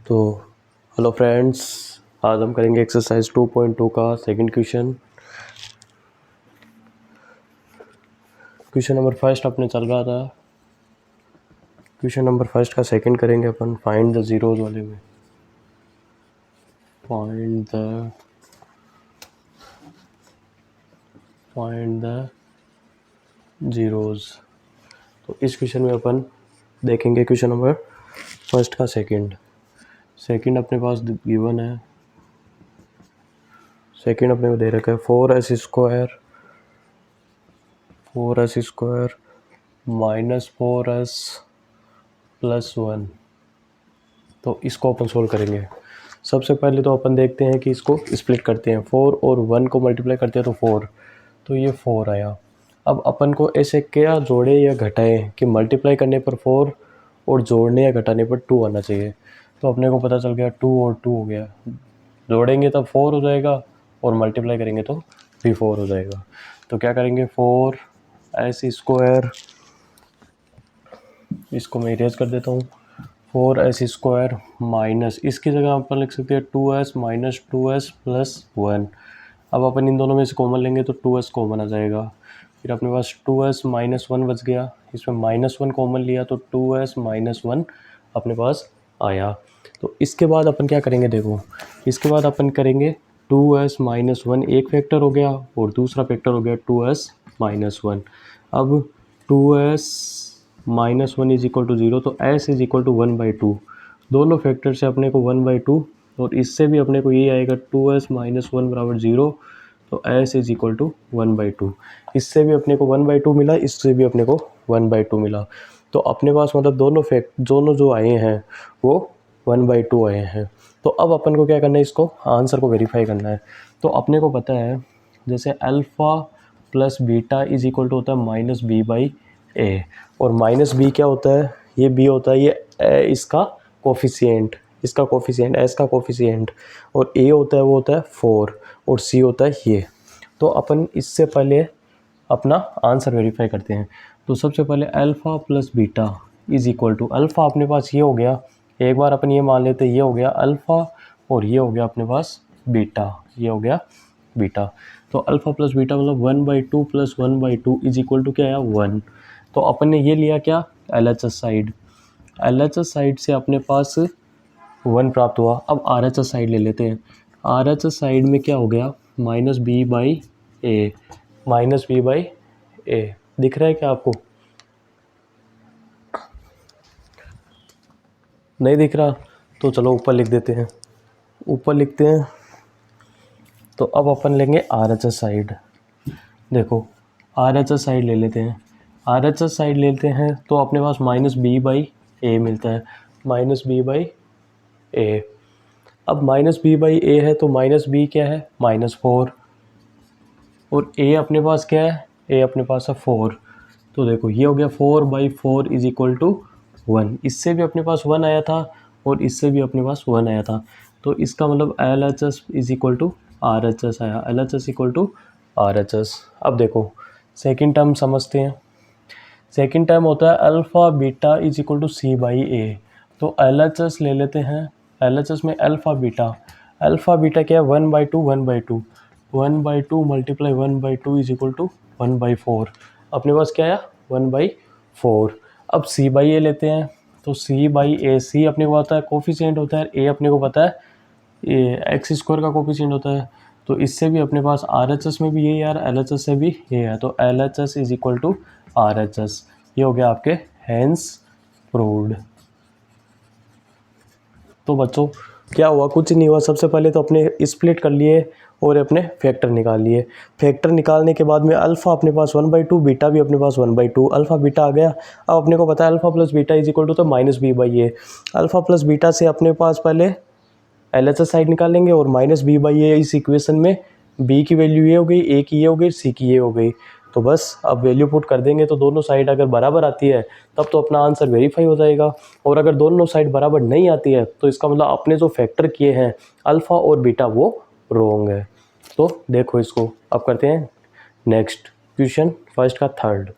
तो hello friends, आज हम करेंगे एक्सरसाइज 2.2 का second question. Question number first अपने चल रहा था। क्वेश्चन नंबर फर्स्ट का सेकंड करेंगे अपन फाइंड द जीरोज वाले में। Find the zeros. तो इस क्वेश्चन में अपन देखेंगे क्वेश्चन नंबर फर्स्ट का सेकंड अपने पास गिवन है। सेकंड अपने को दे रखा है 4s square minus 4s plus 1। तो इसको अपन सोल्व करेंगे। सबसे पहले तो अपन देखते हैं कि इसको स्प्लिट करते हैं। 4 और 1 को मल्टीप्लाई करते हैं तो 4, तो ये 4 आया। अब अपन को ऐसे क्या जोड़े या घटाए कि मल्टीप्लाई करने पर 4 और जोड़ने या घटाने पर 2 आना चाहिए। तो अपने को पता चल गया 2 और 2 हो गया। जोड़ेंगे तब 4 हो जाएगा और मल्टीप्लाई करेंगे तो भी 4 हो जाएगा। तो क्या करेंगे, 4s स्क्वायर, इसको मैं इरेज कर देता हूँ। 4s स्क्वायर माइनस, इसकी जगह अपन लिख सकते हैं 2s माइनस 2s प्लस 1। अब अपन इन दोनों में से कॉमन लेंगे तो 2s कॉमन आ जाएगा। फिर अपने पास 2s माइनस 1 बच गया, इसमें माइनस 1 कॉमन लिया तो 2s माइनस 1 अपने पास आया। तो इसके बाद अपन क्या करेंगे, देखो इसके बाद अपन करेंगे 2s माइनस 1 एक फैक्टर हो गया और दूसरा फैक्टर हो गया 2s माइनस 1। अब 2s minus 1 is equal to 0, तो s इज इक्वल टू 1/2। दोनों फैक्टर से अपने को 1/2 और इससे भी अपने को ये आएगा 2s माइनस 1 बराबर 0, तो s इज इक्वल टू 1/2। इससे भी अपने को 1/2 मिला, इससे भी अपने को 1/2 मिला। तो अपने पास मतलब दोनों जो आए हैं वो 1/2 आए हैं। तो अब अपन को क्या करना है, इसको आंसर को वेरीफाई करना है। तो अपने को पता है जैसे alpha plus beta is equal to होता है माइनस b/a, और माइनस b क्या होता है, ये b होता है ये इसका कोफिशिएंट, s का कोफिशिएंट, और a होता है वो होता है 4 और c होता है ये। तो अपन इससे पहले अपना आंसर वेरीफाई करते हैं। तो सबसे पहले alpha plus beta is equal to, alpha अपने पास ये हो गया, एक बार अपन ये मान लेते हैं ये हो गया अल्फ़ा और ये हो गया अपने पास बीटा, ये हो गया बीटा। तो अल्फ़ा प्लस बीटा मतलब 1/2 प्लस 1/2 इज इक्वल टू क्या आया 1। तो अपन ने ये लिया क्या, LHS साइड से अपने पास 1 प्राप्त हुआ। अब RHS साइड ले लेते हैं। RHS साइड में क्या हो गया, माइनस b/a दिख रहा है क्या आपको, नहीं दिख रहा? तो चलो ऊपर लिख देते हैं, ऊपर लिखते हैं। तो अब अपन लेंगे RHS साइड। देखो RHS साइड ले लेते हैं, RHS साइड लेते हैं तो अपने पास माइनस b/a मिलता है, माइनस b/a। अब माइनस b/a है तो माइनस b क्या है, माइनस 4, और a अपने पास क्या है, a अपने पास है 4। तो देखो ये हो गया 4/4 इज इक्वल टू 1। इससे भी अपने पास 1 आया था और इससे भी अपने पास 1 आया था। तो इसका मतलब LHS is equal to RHS आया, LHS इक्वल टू RHS। अब देखो सेकंड टर्म समझते हैं। सेकंड टर्म होता है alpha beta is equal to c/a। तो LHS ले लेते हैं। LHS में अल्फ़ा बीटा क्या है, 1/2 1/2 मल्टीप्लाई 1/2 इज इक्वल टू 1/4। अपने पास क्या आया 1/4। अब c/a लेते हैं। तो c/a, c अपने को पता है कोफिशिएंट होता है, a अपने को पता है x स्क्वायर का कोफिशिएंट होता है। तो इससे भी अपने पास RHS में भी यही है, LHS से भी ये है। तो LHS is equal to RHS। ये हो गया आपके हेंस प्रूव्ड। तो बच्चों क्या हुआ, कुछ नहीं हुआ। सबसे पहले तो अपने स्प्लिट कर लिए और अपने फैक्टर निकाल लिए। फैक्टर निकालने के बाद में अल्फ़ा अपने पास 1/2, बीटा भी अपने पास 1/2, अल्फ़ा बीटा आ गया। अब अपने को पता है alpha plus beta is equal to तो minus b/a। Alpha plus beta से अपने पास पहले LHS साइड निकाल लेंगे और माइनस b/a इस इक्वेशन में b की वैल्यू ये हो गई, a की ये हो गई, c की ये हो गई। तो बस अब वैल्यू पुट कर देंगे तो दोनों साइड अगर बराबर आती है तब तो अपना आंसर वेरीफाई हो जाएगा। और अगर दोनों साइड बराबर नहीं आती है तो इसका मतलब अपने जो फैक्टर किए हैं अल्फ़ा और बीटा वो रॉन्ग है। तो देखो इसको अब करते हैं नेक्स्ट क्वेश्चन फर्स्ट का थर्ड।